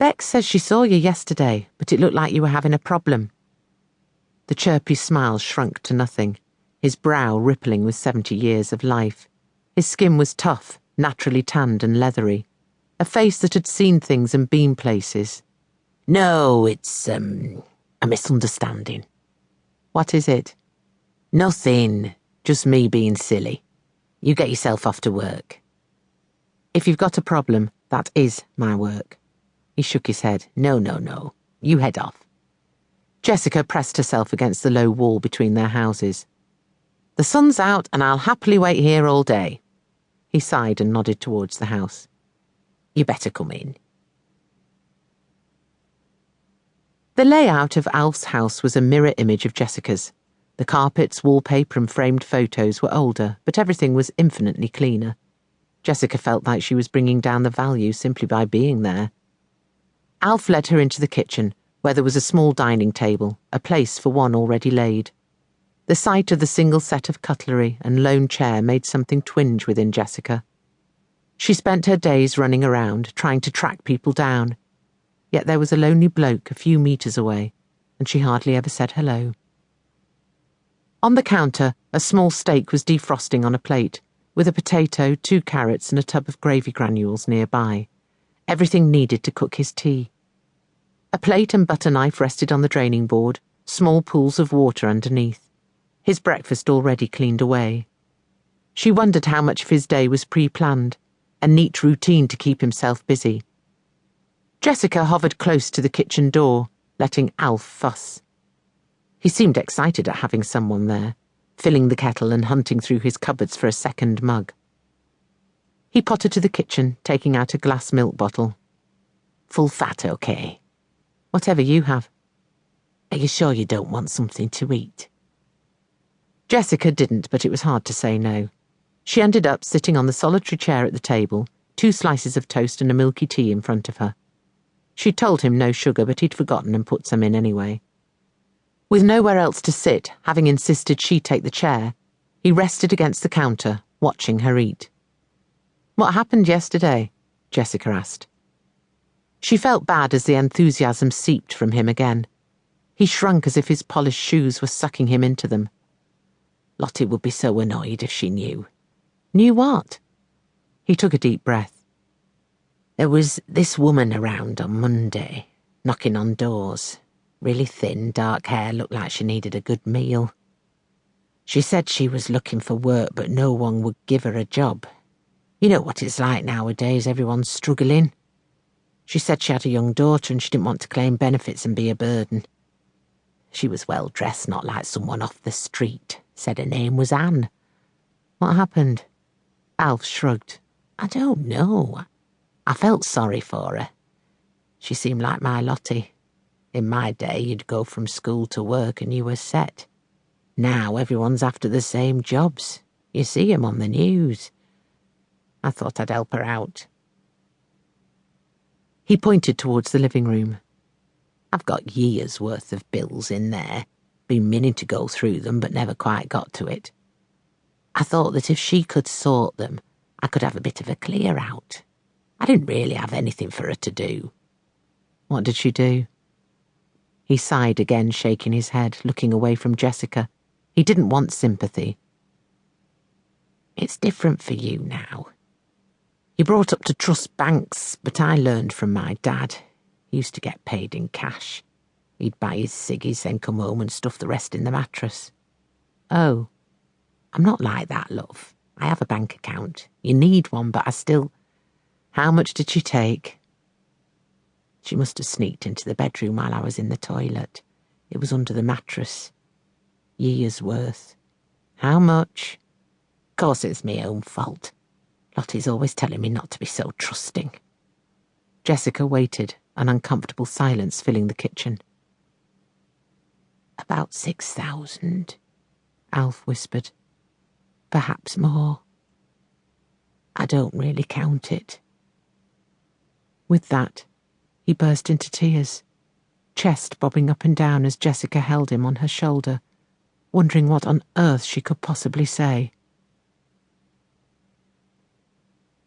Bex says she saw you yesterday, but it looked like you were having a problem. The chirpy smile shrunk to nothing, his brow rippling with 70 years of life. His skin was tough, naturally tanned and leathery, a face that had seen things and been places. No, it's, a misunderstanding. What is it? Nothing, just me being silly. You get yourself off to work. If you've got a problem, that is my work. He shook his head. No. You head off. Jessica pressed herself against the low wall between their houses. The sun's out and I'll happily wait here all day. He sighed and nodded towards the house. You better come in. The layout of Alf's house was a mirror image of Jessica's. The carpets, wallpaper and framed photos were older, but everything was infinitely cleaner. Jessica felt like she was bringing down the value simply by being there. Alf led her into the kitchen, where there was a small dining table, a place for one already laid. The sight of the single set of cutlery and lone chair made something twinge within Jessica. She spent her days running around, trying to track people down. Yet there was a lonely bloke a few meters away, and she hardly ever said hello. On the counter, a small steak was defrosting on a plate, with a potato, 2 carrots and a tub of gravy granules nearby. Everything needed to cook his tea. A plate and butter knife rested on the draining board, small pools of water underneath. His breakfast already cleaned away. She wondered how much of his day was pre-planned, a neat routine to keep himself busy. Jessica hovered close to the kitchen door, letting Alf fuss. He seemed excited at having someone there, filling the kettle and hunting through his cupboards for a second mug. He pottered to the kitchen, taking out a glass milk bottle. Full fat, okay? Whatever you have. Are you sure you don't want something to eat? Jessica didn't, but it was hard to say no. She ended up sitting on the solitary chair at the table, 2 slices of toast and a milky tea in front of her. She'd told him no sugar, but he'd forgotten and put some in anyway. With nowhere else to sit, having insisted she take the chair, he rested against the counter, watching her eat. What happened yesterday? Jessica asked. She felt bad as the enthusiasm seeped from him again. He shrunk as if his polished shoes were sucking him into them. Lottie would be so annoyed if she knew. Knew what? He took a deep breath. There was this woman around on Monday, knocking on doors. Really thin, dark hair, looked like she needed a good meal. She said she was looking for work, but no one would give her a job. You know what it's like nowadays, everyone's struggling. She said she had a young daughter and she didn't want to claim benefits and be a burden. She was well dressed, not like someone off the street. Said her name was Anne. What happened? Alf shrugged. I don't know. I felt sorry for her. She seemed like my Lottie. In my day, you'd go from school to work and you were set. Now everyone's after the same jobs. You see 'em on the news. I thought I'd help her out. He pointed towards the living room. I've got years' worth of bills in there. Been meaning to go through them, but never quite got to it. I thought that if she could sort them, I could have a bit of a clear out. I didn't really have anything for her to do. What did she do? He sighed again, shaking his head, looking away from Jessica. He didn't want sympathy. It's different for you now. You're brought up to trust banks, but I learned from my dad. He used to get paid in cash. He'd buy his ciggies, then come home and stuff the rest in the mattress. Oh. I'm not like that, love. I have a bank account. You need one, but I still... How much did she take? She must have sneaked into the bedroom while I was in the toilet. It was under the mattress. Years' worth. How much? Of course it's my own fault. Lottie's always telling me not to be so trusting. Jessica waited, an uncomfortable silence filling the kitchen. About 6,000, Alf whispered. Perhaps more. I don't really count it. With that, he burst into tears, chest bobbing up and down as Jessica held him on her shoulder, wondering what on earth she could possibly say.